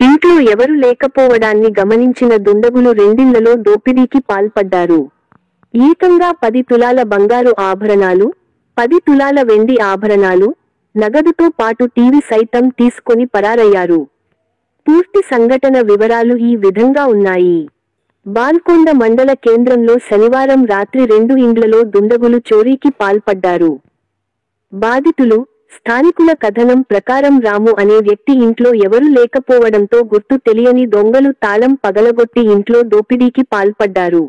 ఇంట్లో ఎవరు లేకపోవడాన్ని గమనించిన దుండగులు రెండిళ్లలో దోపిడీకి పాల్పడ్డారు. ఏకంగా 10 తులాల బంగారు ఆభరణాలు, 10 తులాల వెండి ఆభరణాలు, నగదుతో పాటు టీవీ సైతం తీసుకొని పరారయ్యారు. పూర్తి సంఘటన వివరాలు ఈ విధంగా ఉన్నాయి. బాల్కొండ మండల కేంద్రంలో శనివారం రాత్రి 2 ఇండ్లలో దుండగులు చోరీకి పాల్పడ్డారు. బాధితులు, స్థానికుల కథనం ప్రకారం రాము అనే వ్యక్తి ఇంట్లో ఎవరు లేకపోవడంతో గుర్తు తెలియని దొంగలు తాళం పగలగొట్టి ఇంట్లో దోపిడీకి పాల్పడ్డారు.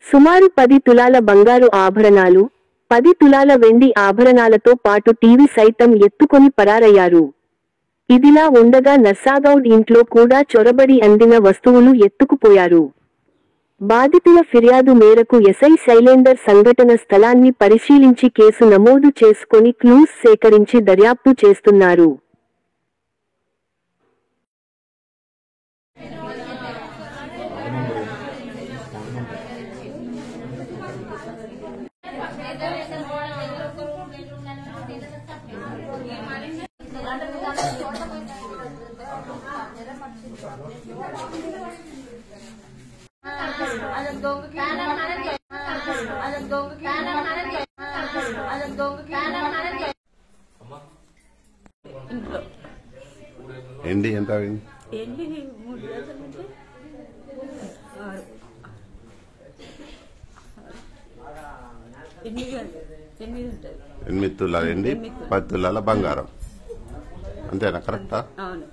సుమారు 10 తులాల బంగారు ఆభరణాలు, 10 తులాల వెండి ఆభరణాలతో పాటు టీవీ సైతం ఎత్తుకొని పరారయ్యారు. ఇదిలా ఉండగా నర్సాగౌడ్ ఇంట్లో కూడా చొరబడి అందిన వస్తువులు ఎత్తుకుపోయారు. బాధితుల ఫిర్యాదు మేరకు ఎస్ఐ శైలేందర్ సంఘటన స్థలాన్ని పరిశీలించి కేసు నమోదు చేసుకొని క్లూస్ సేకరించి దర్యాప్తు చేస్తున్నారు. ఎండి ఎంత ఎండి 3 రోజుల నుంచి 8 ఉంటుంది. 8 తులాల ఎండి, 10 తులాల బంగారం. అంతేనా? కరెక్టా? అవును.